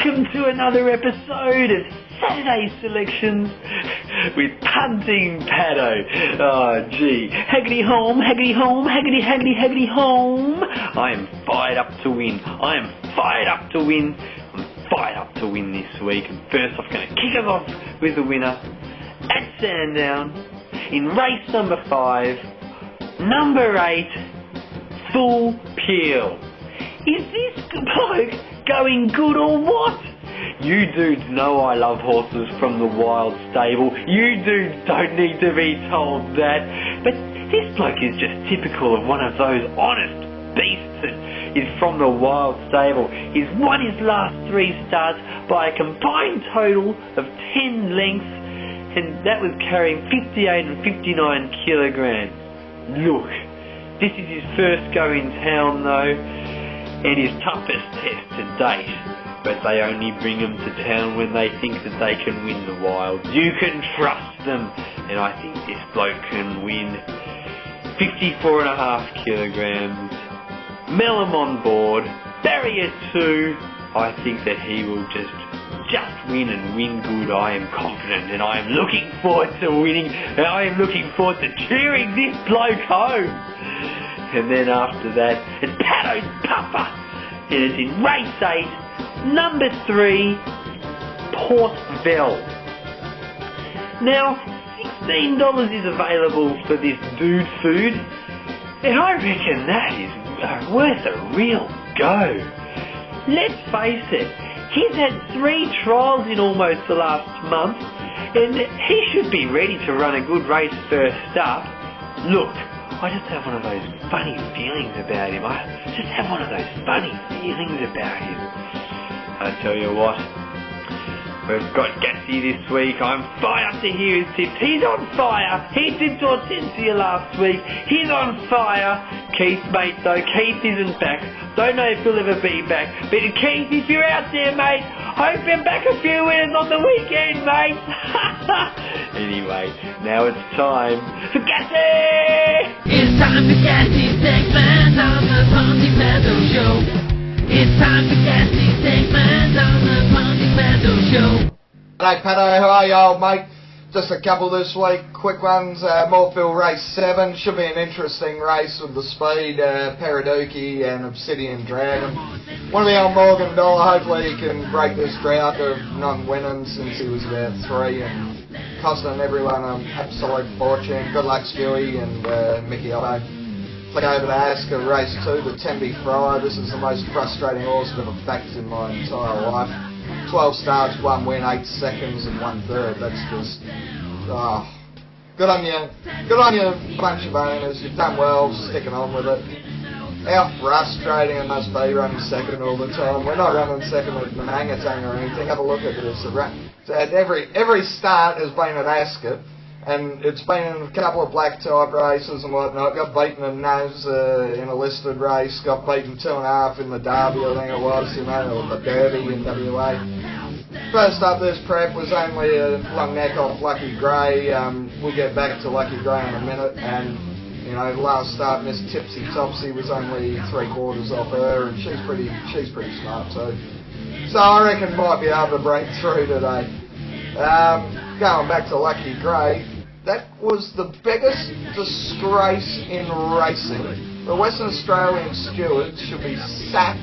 welcome to another episode of Saturday Selections with Punting Paddo. Oh gee, haggity home, haggity home, haggity haggity haggity home. I am fired up to win. I am fired up to win. I'm fired up to win this week. And first I'm going to kick us off with the winner at Sandown in race number 5, number 8, Full Peel. Is this bloke going good or what? You dudes know I love horses from the wild stable. You dudes don't need to be told that. But this bloke is just typical of one of those honest beasts that is from the wild stable. He's won his last 3 starts by a combined total of 10 lengths, and that was carrying 58 and 59 kilograms. Look, this is his first go in town though, and his toughest test to date, but they only bring him to town when they think that they can win the Wilds. You can trust them, and I think this bloke can win. 54.5 kilograms, Mellum on board, barrier 2. I think that he will just win and win good. I am confident, and I am looking forward to winning, and I am looking forward to cheering this bloke home. And then after that, it's Paddo's Pupper, and it's in race 8, number 3, Port Vell. Now, $16 is available for this dude food, and I reckon that is worth a real go. Let's face it, he's had 3 trials in almost the last month, and he should be ready to run a good race first up. Look, I just have one of those funny feelings about him. I just have one of those funny feelings about him. I tell you what, we've got Gatsy this week. I'm fired up to hear his tips. He's on fire. He did Hortensia last week. He's on fire. Keith, mate, though, Keith isn't back. Don't know if he'll ever be back. But Keith, if you're out there, mate, hope you're back a few winners on the weekend, mate. Anyway, now it's time for Gatsy! It's time for Gassy's segment on the Punting Paddo Show. It's time for Gassy's segment on the Punting Paddo Show. Hey Paddo, how are you, old mate? Just a couple this week, quick ones. Moorfield race 7, should be an interesting race with the speed, Paraduki and Obsidian Dragon. One of the old Morgan Dollar, hopefully he can break this drought of not winning since he was about 3 and costing everyone an absolute fortune. Good luck Stewie and Mickey Otto. Flick over to Asker race 2, the Tembe Fryer. This is the most frustrating horse I've ever backed in my entire life. 12 starts, 1 win, 8 seconds and 1/3. That's just, good on you. Good on you, bunch of owners. You've done well sticking on with it. How frustrating it must be running second all the time. We're not running second with Manangatang or anything. Have a look at this. Every start has been at Ascot, and it's been in a couple of black type races and whatnot. Got beaten in Naz in a listed race. Got beaten 2.5 in the Derby, I think it was, you know, or the Derby in WA. First up this prep was only a long neck off Lucky Grey. We'll get back to Lucky Grey in a minute. And, you know, last start, Miss Tipsy Topsy was only 3/4 off her, and she's pretty smart too. So I reckon might be able to break through today. Going back to Lucky Grey, that was the biggest disgrace in racing. The Western Australian stewards should be sacked.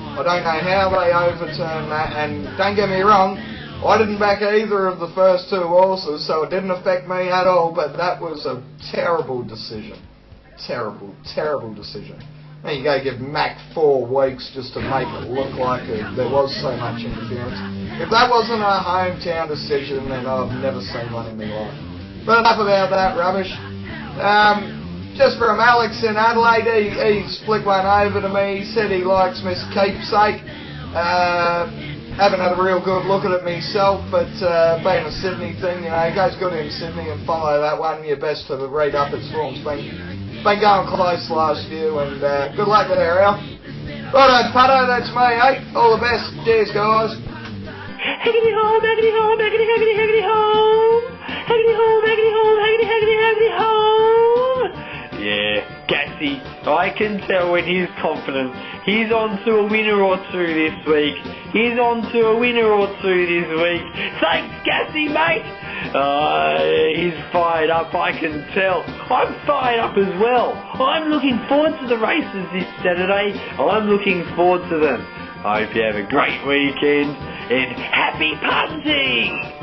I don't know how they overturned that, and don't get me wrong, I didn't back either of the first 2 horses, so it didn't affect me at all, but that was a terrible decision. Terrible decision. There you go, give Mac 4 weeks just to make it look like there was so much interference. If that wasn't a hometown decision, then I've never seen one in my life. But enough about that rubbish. Just from Alex in Adelaide, he's flicked one over to me. He said he likes Miss Keepsake. Haven't had a real good look at it myself, but being a Sydney thing, you know, it goes good in Sydney and follow that one. You're best to read up its forms. Been going close last year, and good luck with her, Al. Righto, Paddo, that's me, eh? All the best. Cheers, guys. Haggity home, haggity home, haggity, haggity, haggity home. Haggity home, haggity home, haggity, haggity, haggity home. Yeah, Gatsy Gassy. I can tell when he's confident. He's on to a winner or two this week. He's on to a winner or two this week. Thanks, Gassy, mate. He's fired up, I can tell. I'm fired up as well. I'm looking forward to the races this Saturday. I'm looking forward to them. I hope you have a great weekend and happy punting!